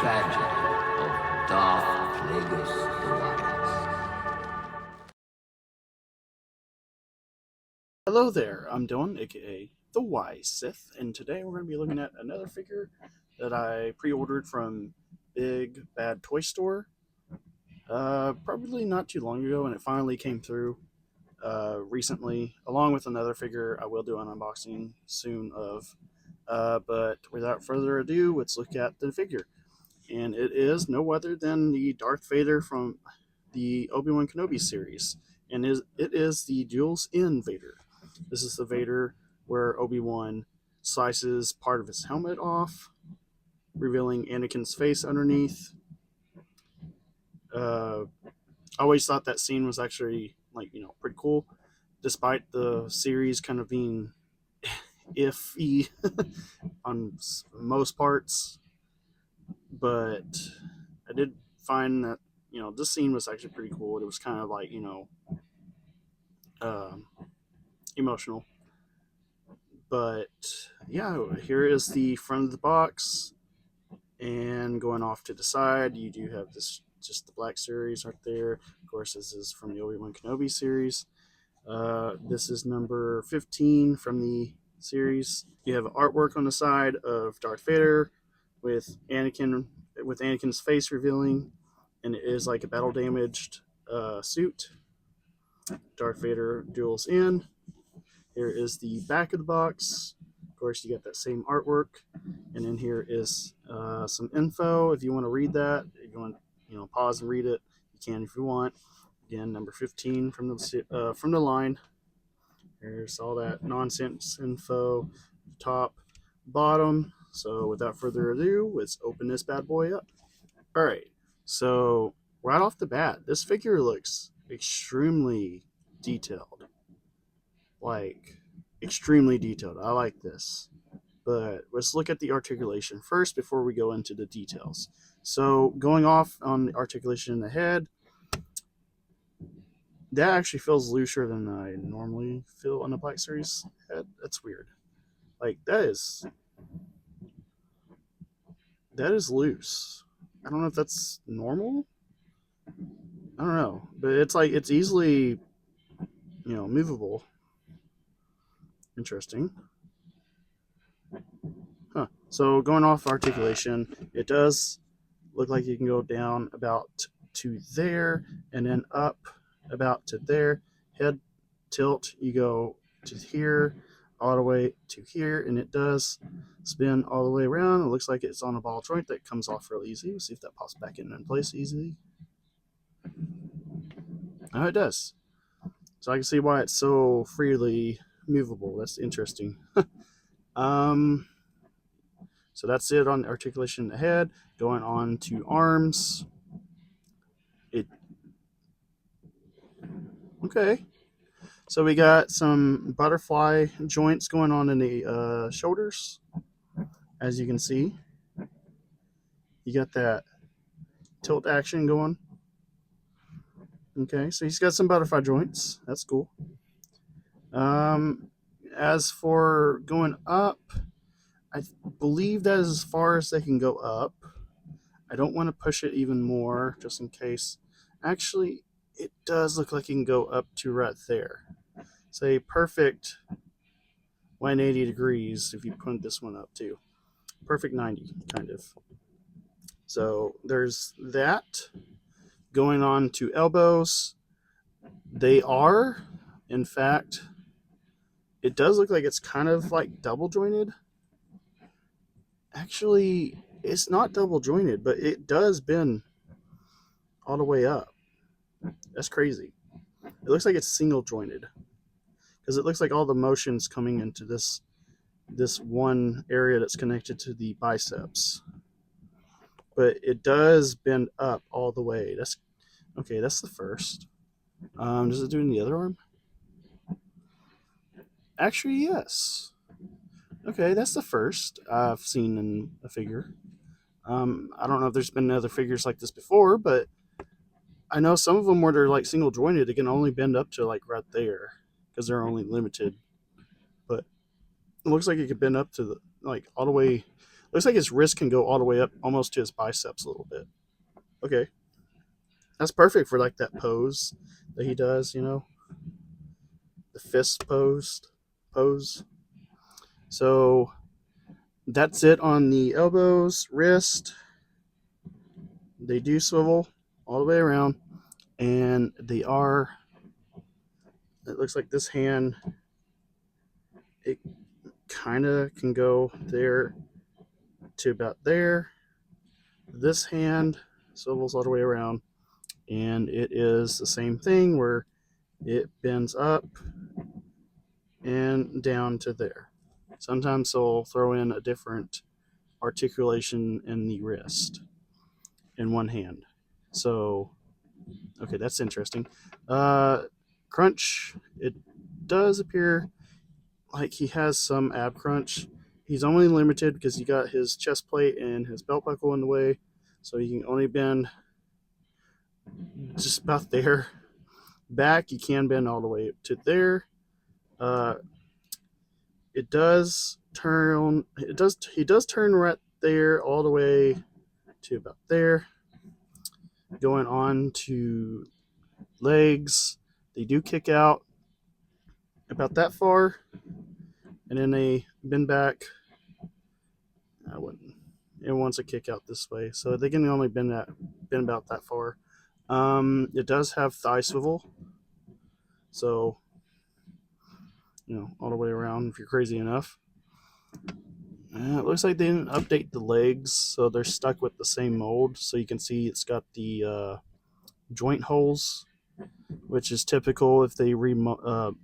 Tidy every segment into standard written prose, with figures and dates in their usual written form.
tragedy of Darth Plagueis the Wise. Hello there, I'm Dylan, aka The Wise Sith, and today we're going to be looking at another figure that I pre-ordered from Big Bad Toy Store, probably not too long ago, and it finally came through recently, along with another figure I will do an unboxing soon of. But without further ado, let's look at the figure. And it is no other than the Darth Vader from the Obi-Wan Kenobi series, and it is the Duel's End Vader. This is the Vader where Obi-Wan slices part of his helmet off, revealing Anakin's face underneath. I always thought that scene was actually pretty cool, despite the series kind of being iffy on most parts. But I did find that this scene was actually pretty cool. It was kind of like um, emotional. But yeah, here is the front of the box, and going off to the side, you do have this just the Black Series right there. Of course, this is from the Obi-Wan Kenobi series. This is number 15 from the series. You have artwork on the side of Darth Vader with Anakin's face revealing, and it is like a battle damaged suit. Darth Vader duels in. Here is the back of the box. Of course, you get that same artwork, and in here is some info. If you want to read that, if you want pause and read it, you can if you want. Again, number 15 from the line. There's all that nonsense info, top, bottom. So without further ado, let's open this bad boy up. All right. So right off the bat, this figure looks extremely detailed. Like extremely detailed. I like this. But let's look at the articulation first before we go into the details. So going off on the articulation in the head, that actually feels looser than I normally feel on the Black Series head. That's weird. Like that is loose. I don't know if that's normal. I don't know, but it's easily movable. Interesting. Huh. So going off articulation, it does look like you can go down about to there and then up about to there. Head tilt, you go to here, all the way to here, and it does spin all the way around. It looks like it's on a ball joint that comes off real easy. We'll see if that pops back in place easily. Oh, it does. So I can see why it's so freely movable. That's interesting. So that's it on articulation in the head. Going on to arms. Okay. So we got some butterfly joints going on in the shoulders, as you can see. You got that tilt action going. Okay, so he's got some butterfly joints. That's cool. As for going up, I believe that is as far as they can go up. I don't want to push it even more, just in case. Actually, it does look like you can go up to right there. It's a perfect 180 degrees if you put this one up too. Perfect 90, kind of. So there's that. Going on to elbows. They are, in fact, it does look like it's kind of like double jointed. Actually, it's not double jointed, but it does bend all the way up. That's crazy. It looks like it's single jointed because it looks like all the motion's coming into this one area that's connected to the biceps. But it does bend up all the way. That's okay. That's the first. Does it do it in the other arm? Actually, yes. Okay, that's the first I've seen in a figure. I don't know if there's been other figures like this before, but I know some of them where they're like single jointed, it can only bend up to like right there because they're only limited. But it looks like it could bend up to the like all the way, Looks like his wrist can go all the way up almost to his biceps a little bit. Okay, that's perfect for like that pose that he does. The fist pose. So that's it on the elbows, wrist. They do swivel all the way around, and they are. It looks like this hand. It kind of can go there to about there. This hand swivels all the way around, and it is the same thing where it bends up and down to there. Sometimes they'll throw in a different articulation in the wrist in one hand. So, okay, that's interesting. Crunch, it does appear like he has some ab crunch. He's only limited because he got his chest plate and his belt buckle in the way, so he can only bend just about there. Back, you can bend all the way to there. Uh, it does turn. It does. He does turn right there all the way to about there. Going on to legs, they do kick out about that far, and then they bend back. I wouldn't. It wants a kick out this way, so they can only bend about that far. It does have thigh swivel, so all the way around if you're crazy enough. It looks like they didn't update the legs, so they're stuck with the same mold. So you can see it's got the joint holes, which is typical if they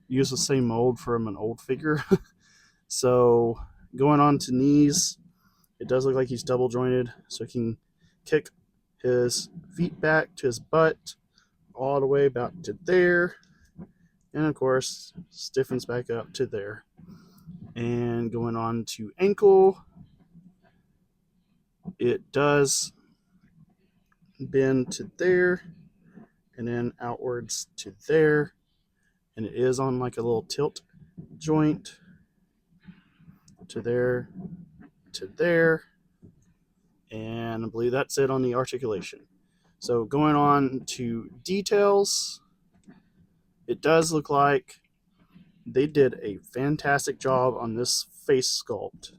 use the same mold from an old figure. So going on to knees, it does look like he's double jointed, so he can kick his feet back to his butt all the way about to there, and of course stiffens back up to there. And going on to ankle, it does bend to there and then outwards to there, and it is on like a little tilt joint to there to there, and I believe that's it on the articulation. So going on to details, it does look like they did a fantastic job on this face sculpt.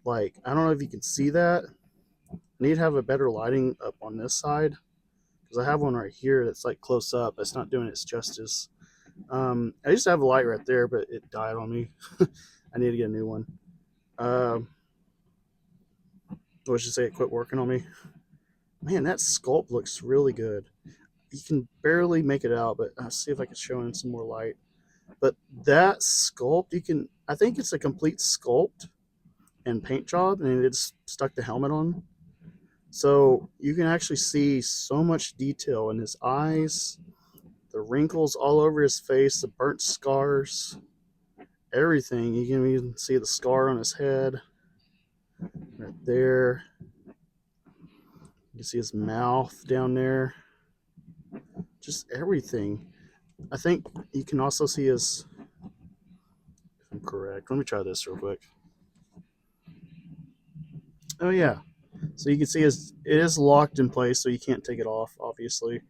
Like, I don't know if you can see that. I need to have a better lighting up on this side because I have one right here that's like close up. It's not doing its justice. I used to have a light right there, but it died on me. I need to get a new one. Let's just say it quit working on me. Man, that sculpt looks really good. You can barely make it out, but I'll see if I can show in some more light. But that sculpt, I think it's a complete sculpt and paint job, and it's stuck the helmet on. So you can actually see so much detail in his eyes, the wrinkles all over his face, the burnt scars, everything. You can even see the scar on his head right there. You can see his mouth down there. Just everything. I think you can also see his, if I'm correct. Let me try this real quick. Oh yeah. So you can see it is locked in place, so you can't take it off, obviously.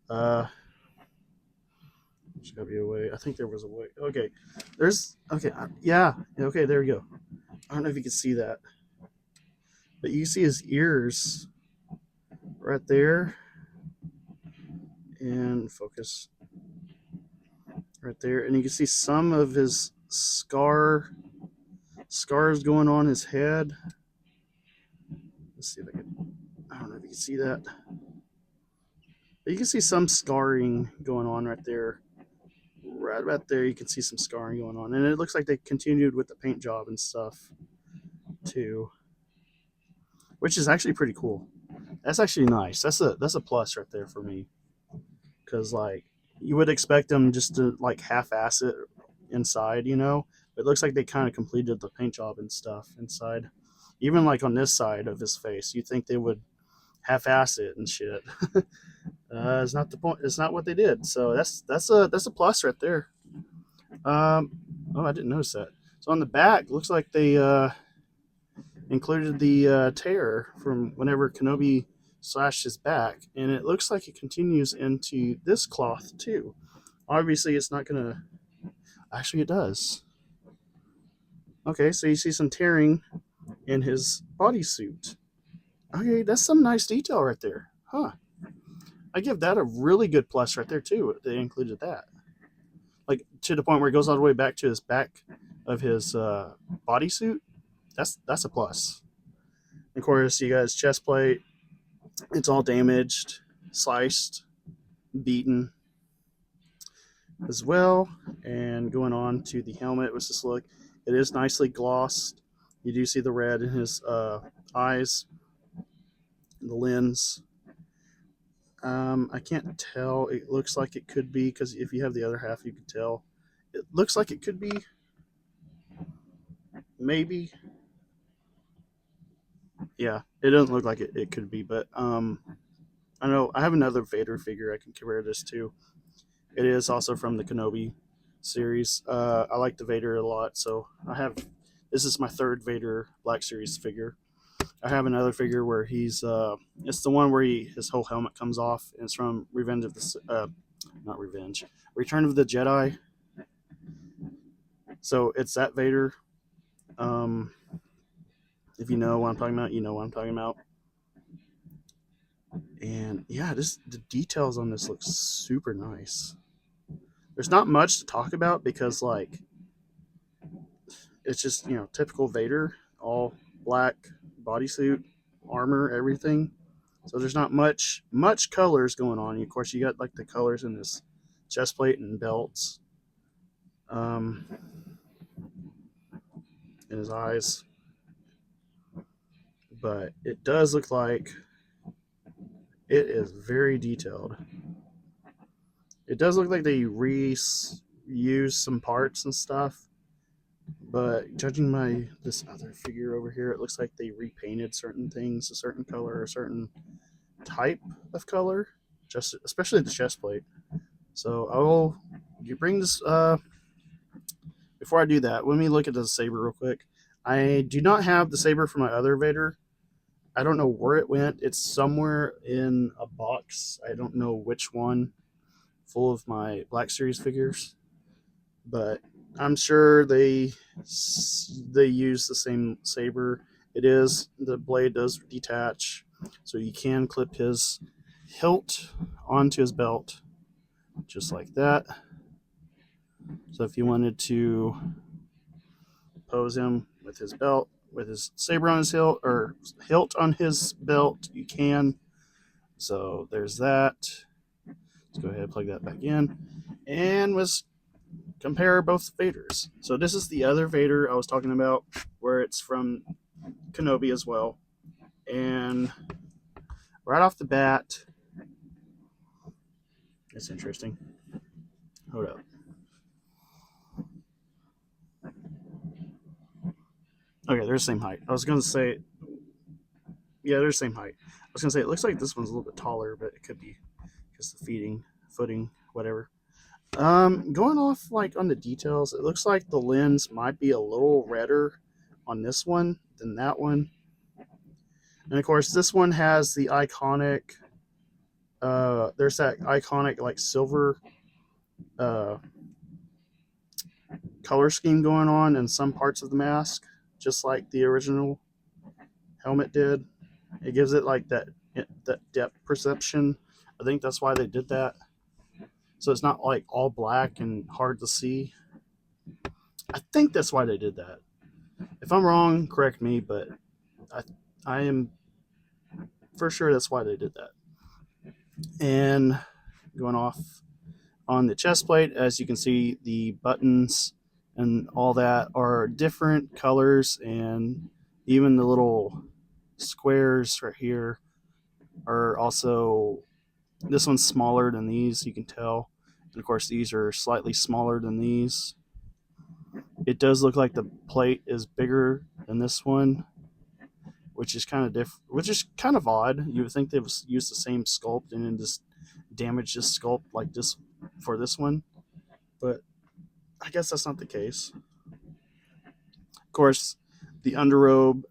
There's gotta be a way. I think there was a way. Okay. Yeah. Okay, there we go. I don't know if you can see that. But you can see his ears right there. And focus right there. And you can see some of his scars going on his head. Let's see if I don't know if you can see that. But you can see some scarring going on right there. Right about there, you can see some scarring going on. And it looks like they continued with the paint job and stuff, too. Which is actually pretty cool. That's actually nice. That's a plus right there for me. Because, like, you would expect them just to, like, half-ass it inside, But it looks like they kind of completed the paint job and stuff inside. Even, like, on this side of his face, you'd think they would half-ass it and shit. It's not the point. It's not what they did. So that's a plus right there. Oh, I didn't notice that. So on the back, looks like they included the tear from whenever Kenobi slashed his back, and it looks like it continues into this cloth too. Obviously, it's not gonna. Actually, it does. Okay, so you see some tearing in his bodysuit. Okay, that's some nice detail right there, huh? I give that a really good plus right there too. They included that, like to the point where it goes all the way back to his back of his bodysuit. That's a plus. Of course, you got his chest plate. It's all damaged, sliced, beaten as well. And going on to the helmet with this look, it is nicely glossed. You do see the red in his eyes, the lens. I can't tell. It looks like it could be because if you have the other half, you can tell. It looks like it could be, maybe. Yeah, it doesn't look like it could be, but I know I have another Vader figure I can compare this to. It is also from the Kenobi series. I like the Vader a lot, so I have. This is my third Vader Black Series figure. I have another figure where he's. It's the one where his whole helmet comes off, and it's from Revenge of the. Not Revenge. Return of the Jedi. So it's that Vader. Um, if you know what I'm talking about, you know what I'm talking about. And yeah, the details on this look super nice. There's not much to talk about because like it's just typical Vader, all black bodysuit, armor, everything. So there's not much colors going on. Of course, you got like the colors in this chest plate and belts, um, in his eyes. But it does look like it is very detailed. It does look like they reuse some parts and stuff. But judging by this other figure over here, it looks like they repainted certain things a certain color, a certain type of color, just especially the chest plate. So I will you bring this. Before I do that, let me look at the saber real quick. I do not have the saber for my other Vader. I don't know where it went. It's somewhere in a box. I don't know which one, full of my Black Series figures, but I'm sure they use the same saber. It is the blade does detach, so you can clip his hilt onto his belt just like that. So if you wanted to pose him with his belt, with his saber on his hilt or hilt on his belt, you can. So there's that. Let's go ahead and plug that back in, and let's compare both Vaders. So this is the other Vader I was talking about, where it's from Kenobi as well. And right off the bat, it's interesting. Hold up. Okay, they're the same height. I was gonna say, yeah, they're the same height. I was gonna say it looks like this one's a little bit taller, but it could be because the footing, whatever. Going off like on the details, it looks like the lens might be a little redder on this one than that one. And of course, this one has the iconic. There's that iconic like silver uh, color scheme going on in some parts of the mask, just like the original helmet did. It gives it like that depth perception. I think that's why they did that. So it's not like all black and hard to see. I think that's why they did that. If I'm wrong, correct me, but I I am for sure that's why they did that. And going off on the chest plate, as you can see, the buttons and all that are different colors, and even the little squares right here are also. This one's smaller than these, you can tell. And of course, these are slightly smaller than these. It does look like the plate is bigger than this one, which is kind of which is kind of odd. You would think they've used the same sculpt and then just damaged this sculpt like this for this one, but I guess that's not the case. Of course, the underrobe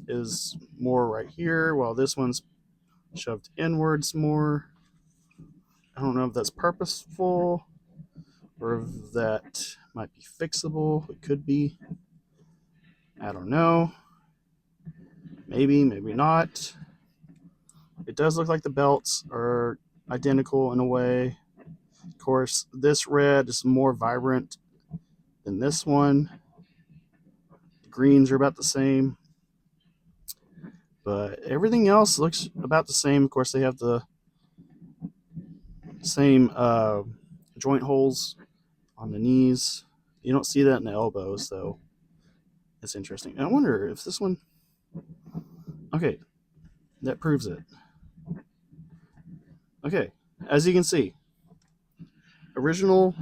is more right here, while this one's shoved inwards more. I don't know if that's purposeful or if that might be fixable. It could be. I don't know. Maybe, maybe not. It does look like the belts are identical in a way. Of course, this red is more vibrant than this one. The greens are about the same. But everything else looks about the same. Of course, they have the same joint holes on the knees. You don't see that in the elbows, though. It's interesting. And I wonder if this one... Okay, that proves it. Okay, as you can see, original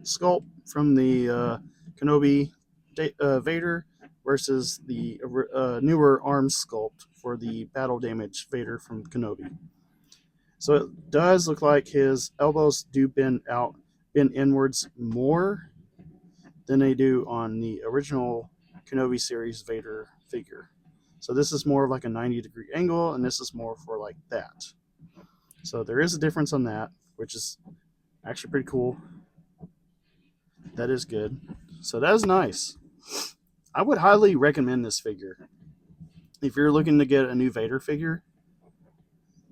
sculpt from the Kenobi Vader versus the newer arm sculpt for the battle damage Vader from Kenobi. So it does look like his elbows do bend inwards more than they do on the original Kenobi series Vader figure. So this is more of like a 90-degree angle, and this is more for like that. So there is a difference on that, which is actually pretty cool. That is good. So that is nice. I would highly recommend this figure. If you're looking to get a new Vader figure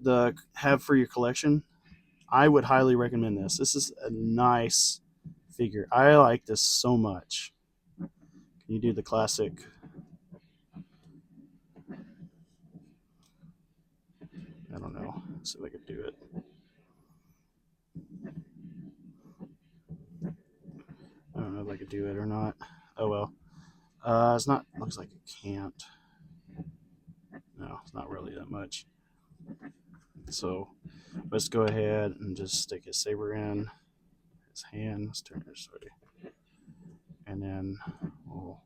to have for your collection, I would highly recommend this. This is a nice figure. I like this so much. Can you do the classic? I don't know. Let's see if I can do it. I don't know if I could do it or not. Oh well. It's not. Looks like it can't. No, it's not really that much. So let's go ahead and just stick his saber in his hand. Let's turn this way, and then we'll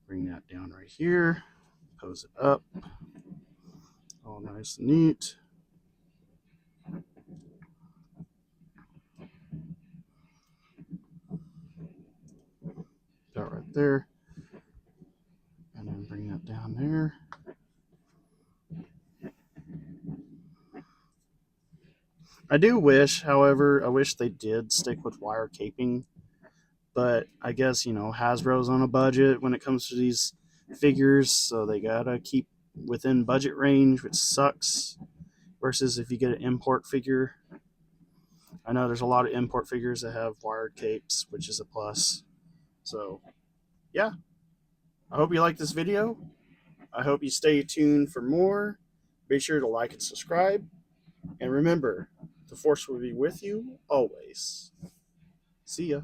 bring that down right here. Pose it up. All nice and neat. That right there. And then bring that down there. I do wish, however, I wish they did stick with wire caping. But I guess, Hasbro's on a budget when it comes to these figures, so they gotta keep within budget range, which sucks. Versus if you get an import figure. I know there's a lot of import figures that have wired capes, which is a plus. So, yeah. I hope you like this video. I hope you stay tuned for more. Be sure to like and subscribe. And remember, the Force will be with you always. See ya.